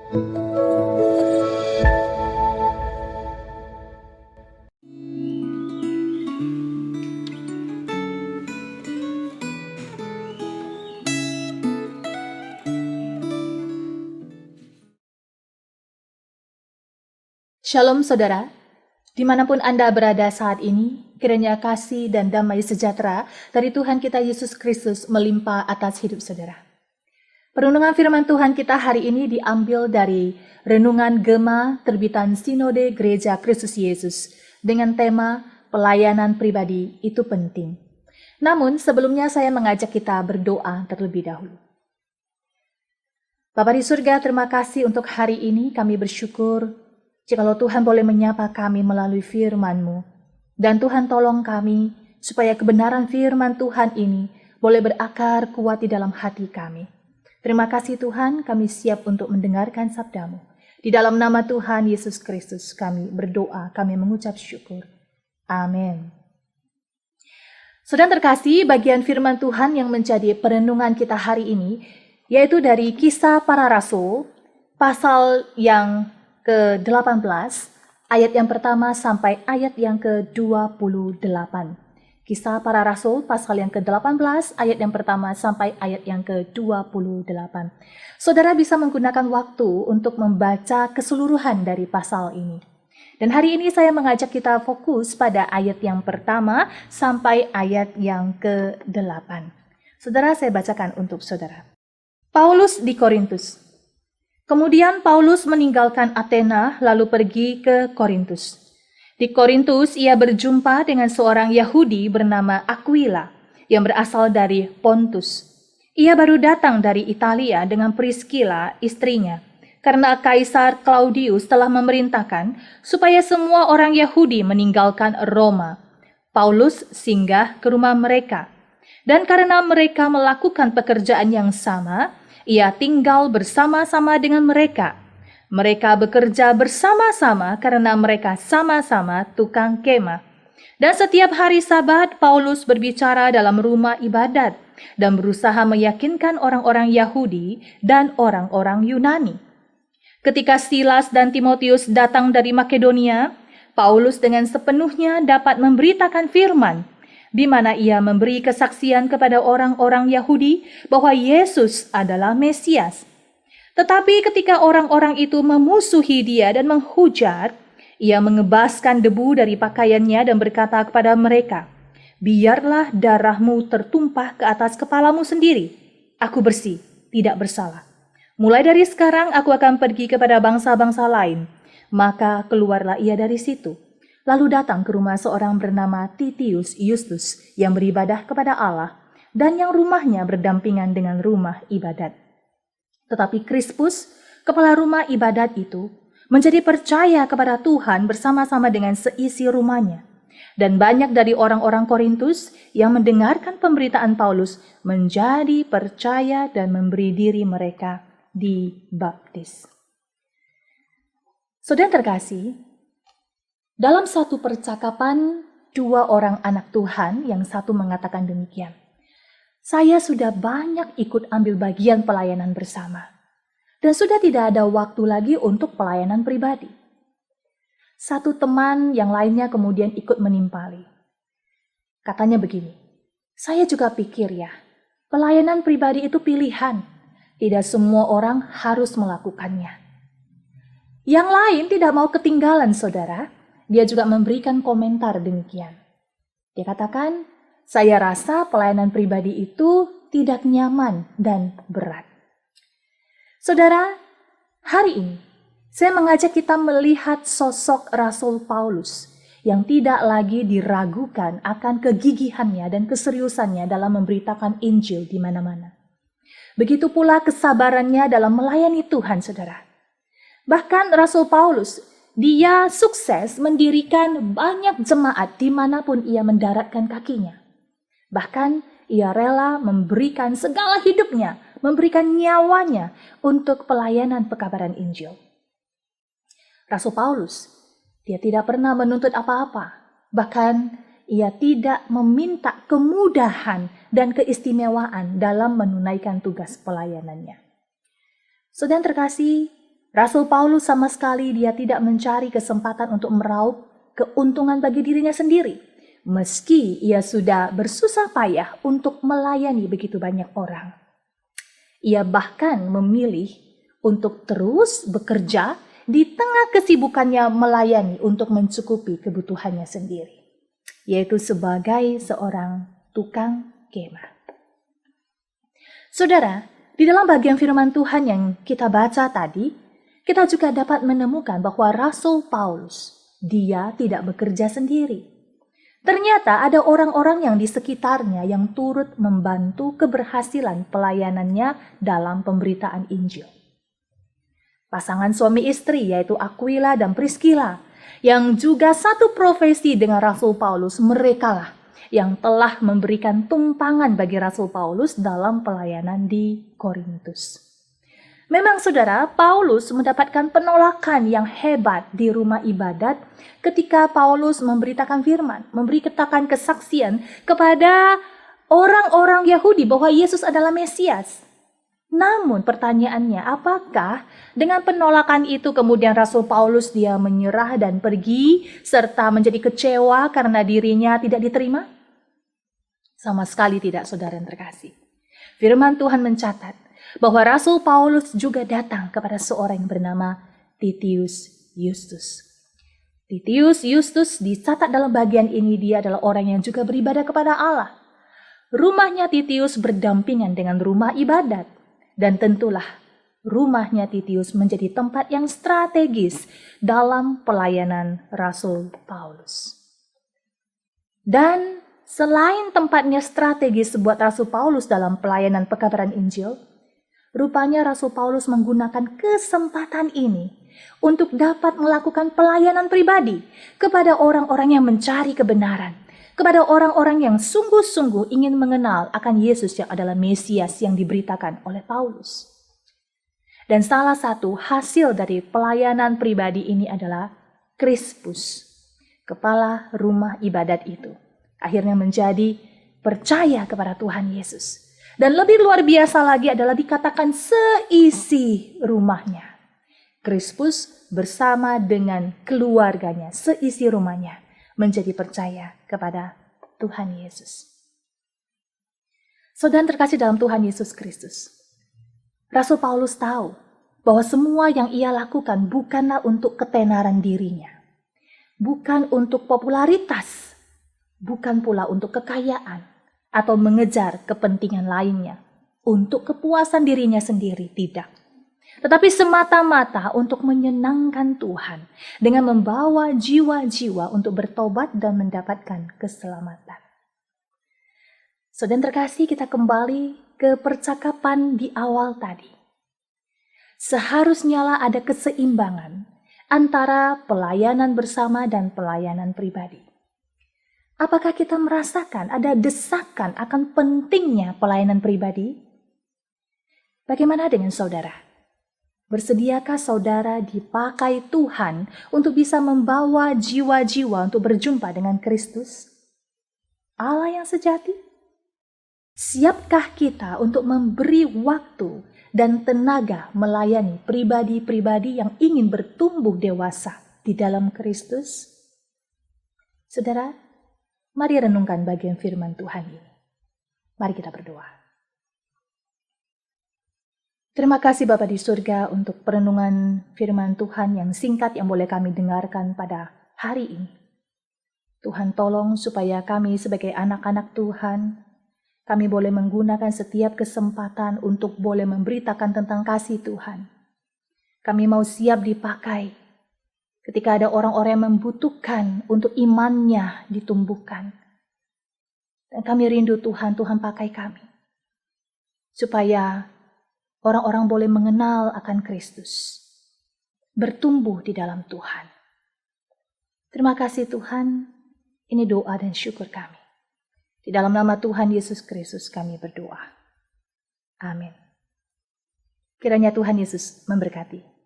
Shalom saudara, dimanapun Anda berada saat ini, kiranya kasih dan damai sejahtera dari Tuhan kita Yesus Kristus melimpah atas hidup saudara. Perenungan firman Tuhan kita hari ini diambil dari Renungan Gema terbitan Sinode Gereja Kristus Yesus dengan tema pelayanan pribadi itu penting. Namun sebelumnya saya mengajak kita berdoa terlebih dahulu. Bapa di surga, terima kasih untuk hari ini. Kami bersyukur jikalau Tuhan boleh menyapa kami melalui firman-Mu. Dan Tuhan tolong kami supaya kebenaran firman Tuhan ini boleh berakar kuat di dalam hati kami. Terima kasih Tuhan, kami siap untuk mendengarkan sabda-Mu. Di dalam nama Tuhan Yesus Kristus kami berdoa, kami mengucap syukur. Amin. Saudara terkasih, bagian firman Tuhan yang menjadi perenungan kita hari ini, yaitu dari Kisah Para Rasul, pasal yang ke-18, ayat yang pertama sampai ayat yang ke-28. Kisah Para Rasul, pasal yang ke-18, ayat yang pertama sampai ayat yang ke-28. Saudara bisa menggunakan waktu untuk membaca keseluruhan dari pasal ini. Dan hari ini saya mengajak kita fokus pada ayat yang pertama sampai ayat yang ke-8. Saudara, saya bacakan untuk saudara. Paulus di Korintus. Kemudian Paulus meninggalkan Athena lalu pergi ke Korintus. Di Korintus ia berjumpa dengan seorang Yahudi bernama Aquila yang berasal dari Pontus. Ia baru datang dari Italia dengan Priscilla istrinya karena Kaisar Claudius telah memerintahkan supaya semua orang Yahudi meninggalkan Roma. Paulus singgah ke rumah mereka. Dan karena mereka melakukan pekerjaan yang sama, ia tinggal bersama-sama dengan mereka. Mereka bekerja bersama-sama karena mereka sama-sama tukang kemah. Dan setiap hari Sabat, Paulus berbicara dalam rumah ibadat dan berusaha meyakinkan orang-orang Yahudi dan orang-orang Yunani. Ketika Silas dan Timotius datang dari Makedonia, Paulus dengan sepenuhnya dapat memberitakan firman, di mana ia memberi kesaksian kepada orang-orang Yahudi bahwa Yesus adalah Mesias. Tetapi ketika orang-orang itu memusuhi dia dan menghujat, ia mengebaskan debu dari pakaiannya dan berkata kepada mereka, "Biarlah darahmu tertumpah ke atas kepalamu sendiri. Aku bersih, tidak bersalah. Mulai dari sekarang aku akan pergi kepada bangsa-bangsa lain." Maka keluarlah ia dari situ. Lalu datang ke rumah seorang bernama Titius Justus yang beribadah kepada Allah dan yang rumahnya berdampingan dengan rumah ibadat. Tetapi Krispus, kepala rumah ibadat itu, menjadi percaya kepada Tuhan bersama-sama dengan seisi rumahnya. Dan banyak dari orang-orang Korintus yang mendengarkan pemberitaan Paulus menjadi percaya dan memberi diri mereka dibaptis. Saudara terkasih, dalam satu percakapan, dua orang anak Tuhan, yang satu mengatakan demikian, "Saya sudah banyak ikut ambil bagian pelayanan bersama, dan sudah tidak ada waktu lagi untuk pelayanan pribadi." Satu teman yang lainnya kemudian ikut menimpali. Katanya begini, "Saya juga pikir ya, pelayanan pribadi itu pilihan. Tidak semua orang harus melakukannya." Yang lain tidak mau ketinggalan, saudara. Dia juga memberikan komentar demikian. Dia katakan, "Saya rasa pelayanan pribadi itu tidak nyaman dan berat." Saudara, hari ini saya mengajak kita melihat sosok Rasul Paulus yang tidak lagi diragukan akan kegigihannya dan keseriusannya dalam memberitakan Injil di mana-mana. Begitu pula kesabarannya dalam melayani Tuhan, saudara. Bahkan Rasul Paulus, dia sukses mendirikan banyak jemaat dimanapun ia mendaratkan kakinya. Bahkan ia rela memberikan segala hidupnya, memberikan nyawanya untuk pelayanan pekabaran Injil. Rasul Paulus, dia tidak pernah menuntut apa-apa. Bahkan ia tidak meminta kemudahan dan keistimewaan dalam menunaikan tugas pelayanannya. Saudara terkasih, Rasul Paulus sama sekali dia tidak mencari kesempatan untuk meraup keuntungan bagi dirinya sendiri, meski ia sudah bersusah payah untuk melayani begitu banyak orang. Ia bahkan memilih untuk terus bekerja di tengah kesibukannya melayani untuk mencukupi kebutuhannya sendiri, yaitu sebagai seorang tukang kemah. Saudara, di dalam bagian firman Tuhan yang kita baca tadi, kita juga dapat menemukan bahwa Rasul Paulus, dia tidak bekerja sendiri. Ternyata ada orang-orang yang di sekitarnya yang turut membantu keberhasilan pelayanannya dalam pemberitaan Injil. Pasangan suami istri yaitu Aquila dan Priscilla, yang juga satu profesi dengan Rasul Paulus, merekalah yang telah memberikan tumpangan bagi Rasul Paulus dalam pelayanan di Korintus. Memang saudara, Paulus mendapatkan penolakan yang hebat di rumah ibadat ketika Paulus memberitakan firman, memberitakan kesaksian kepada orang-orang Yahudi bahwa Yesus adalah Mesias. Namun pertanyaannya, apakah dengan penolakan itu kemudian Rasul Paulus dia menyerah dan pergi serta menjadi kecewa karena dirinya tidak diterima? Sama sekali tidak, saudara yang terkasih. Firman Tuhan mencatat bahwa Rasul Paulus juga datang kepada seorang yang bernama Titius Justus. Titius Justus dicatat dalam bagian ini dia adalah orang yang juga beribadah kepada Allah. Rumahnya Titius berdampingan dengan rumah ibadat, dan tentulah rumahnya Titius menjadi tempat yang strategis dalam pelayanan Rasul Paulus. Dan selain tempatnya strategis buat Rasul Paulus dalam pelayanan pekabaran Injil, rupanya Rasul Paulus menggunakan kesempatan ini untuk dapat melakukan pelayanan pribadi kepada orang-orang yang mencari kebenaran, kepada orang-orang yang sungguh-sungguh ingin mengenal akan Yesus yang adalah Mesias yang diberitakan oleh Paulus. Dan salah satu hasil dari pelayanan pribadi ini adalah Krispus, kepala rumah ibadat itu, akhirnya menjadi percaya kepada Tuhan Yesus. Dan lebih luar biasa lagi adalah dikatakan seisi rumahnya. Krispus bersama dengan keluarganya, seisi rumahnya, menjadi percaya kepada Tuhan Yesus. Saudara terkasih dalam Tuhan Yesus Kristus, Rasul Paulus tahu bahwa semua yang ia lakukan bukanlah untuk ketenaran dirinya, bukan untuk popularitas, bukan pula untuk kekayaan, atau mengejar kepentingan lainnya, untuk kepuasan dirinya sendiri, tidak. Tetapi semata-mata untuk menyenangkan Tuhan, dengan membawa jiwa-jiwa untuk bertobat dan mendapatkan keselamatan. Saudara terkasih, kita kembali ke percakapan di awal tadi. Seharusnya lah ada keseimbangan antara pelayanan bersama dan pelayanan pribadi. Apakah kita merasakan ada desakan akan pentingnya pelayanan pribadi? Bagaimana dengan saudara? Bersediakah saudara dipakai Tuhan untuk bisa membawa jiwa-jiwa untuk berjumpa dengan Kristus, Allah yang sejati? Siapkah kita untuk memberi waktu dan tenaga melayani pribadi-pribadi yang ingin bertumbuh dewasa di dalam Kristus? Saudara, mari renungkan bagian firman Tuhan ini. Mari kita berdoa. Terima kasih Bapa di surga untuk perenungan firman Tuhan yang singkat yang boleh kami dengarkan pada hari ini. Tuhan tolong supaya kami sebagai anak-anak Tuhan, kami boleh menggunakan setiap kesempatan untuk boleh memberitakan tentang kasih Tuhan. Kami mau siap dipakai ketika ada orang-orang yang membutuhkan untuk imannya ditumbuhkan. Dan kami rindu Tuhan pakai kami. Supaya orang-orang boleh mengenal akan Kristus. Bertumbuh di dalam Tuhan. Terima kasih Tuhan, ini doa dan syukur kami. Di dalam nama Tuhan Yesus Kristus kami berdoa. Amin. Kiranya Tuhan Yesus memberkati.